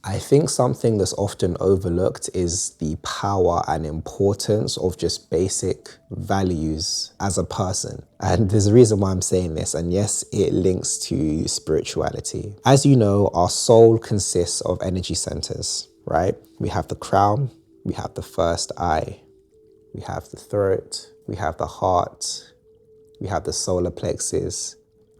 I think something that's often overlooked is the power and importance of just basic values as a person. And there's a reason why I'm saying this, and yes, it links to spirituality. As you know, our soul consists of energy centers, right? We have the crown, we have the first eye, we have the throat, we have the heart, we have the solar plexus,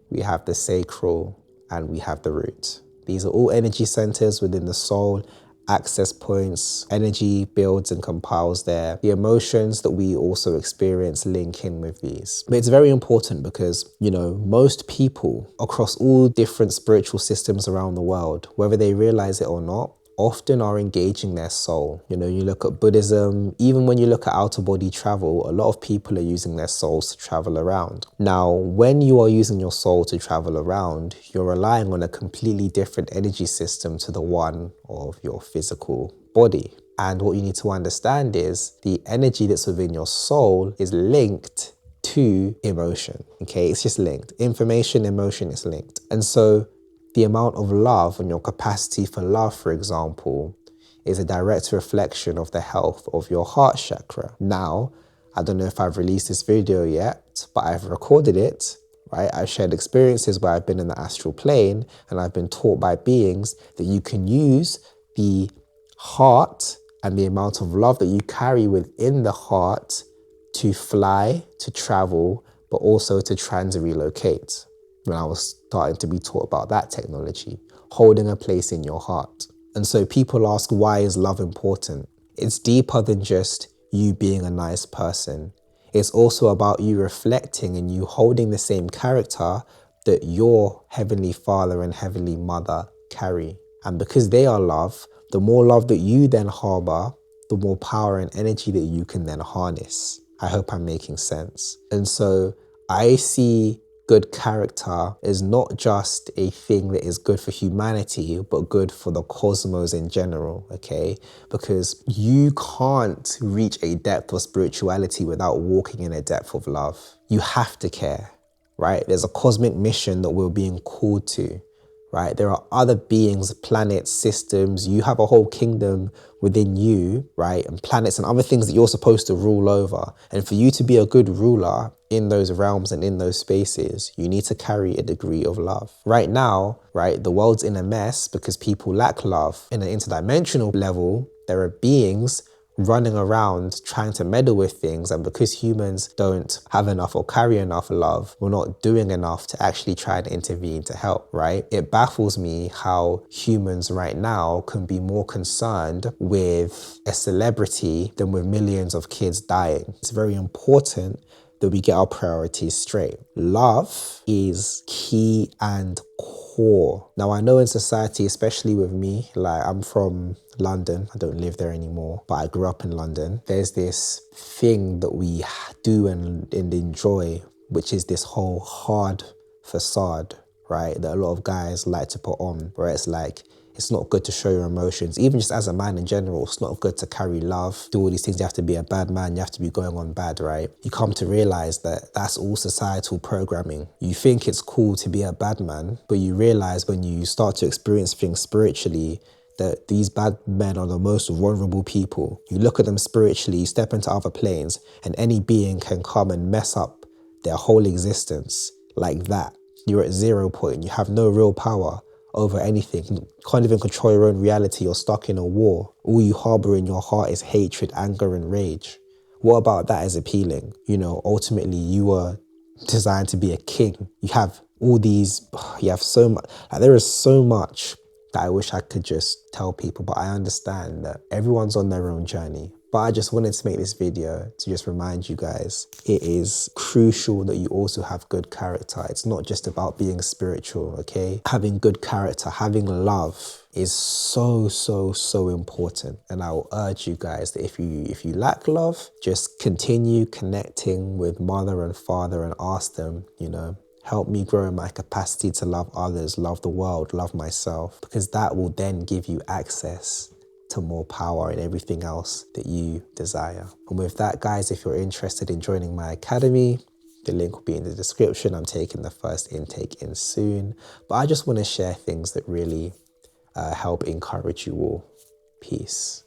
we have the sacral, and we have the root. These are all energy centers within the soul, access points. Energy builds and compiles there. The emotions that we also experience link in with these. But it's very important because, you know, most people across all different spiritual systems around the world, whether they realize it or not, often are engaging their soul. You know, you look at Buddhism, even when you look at outer body travel, a lot of people are using their souls to travel around. Now, when you are using your soul to travel around, you're relying on a completely different energy system to the one of your physical body. And what you need to understand is the energy that's within your soul is linked to emotion, okay? It's just linked. Information, emotion is linked. And so the amount of love and your capacity for love, for example, is a direct reflection of the health of your heart chakra. Now, I don't know if I've released this video yet, but I've recorded it, right? I've shared experiences where I've been in the astral plane and I've been taught by beings that you can use the heart and the amount of love that you carry within the heart to fly, to travel, but also to trans-relocate. When I was starting to be taught about that technology, holding a place in your heart. And so people ask, why is love important? It's deeper than just you being a nice person. It's also about you reflecting and you holding the same character that your Heavenly Father and Heavenly Mother carry. And because they are love, the more love that you then harbor, the more power and energy that you can then harness. I hope I'm making sense. And so I see good character is not just a thing that is good for humanity, but good for the cosmos in general, okay? Because you can't reach a depth of spirituality without walking in a depth of love. You have to care, right? There's a cosmic mission that we're being called to, right? There are other beings, planets, systems. You have a whole kingdom within you, right? And planets and other things that you're supposed to rule over. And for you to be a good ruler in those realms and in those spaces, you need to carry a degree of love. Right now, right, the world's in a mess because people lack love. In an interdimensional level, there are beings running around trying to meddle with things, and because humans don't have enough or carry enough love, we're not doing enough to actually try and intervene to help, right? It baffles me how humans right now can be more concerned with a celebrity than with millions of kids dying. It's very important that we get our priorities straight. Love is key and core. Now, I know in society, especially with me, like I'm from London, I don't live there anymore, but I grew up in London. There's this thing that we do and enjoy, which is this whole hard facade, right? That a lot of guys like to put on, where it's like, it's not good to show your emotions. Even just as a man in general, it's not good to carry love, do all these things. You have to be a bad man, you have to be going on bad, right? You come to realize that that's all societal programming. You think it's cool to be a bad man, but you realize when you start to experience things spiritually, that these bad men are the most vulnerable people. You look at them spiritually, you step into other planes, and any being can come and mess up their whole existence like that. You're at 0 point, you have no real power over anything. You can't even control your own reality. You're stuck in a war. All you harbor in your heart is hatred, anger, and rage. What about that is appealing? You know, ultimately you were designed to be a king. You have all these, you have so much, like there is so much that I wish I could just tell people, but I understand that everyone's on their own journey. But I just wanted to make this video to just remind you guys, it is crucial that you also have good character. It's not just about being spiritual, okay? Having good character, having love is so, so, so important. And I will urge you guys that if you lack love, just continue connecting with mother and father and ask them, you know, help me grow in my capacity to love others, love the world, love myself, because that will then give you access to more power and everything else that you desire. And with that, guys, if you're interested in joining my academy, the link will be in the description. I'm taking the first intake in soon, but I just want to share things that really help encourage you all. Peace.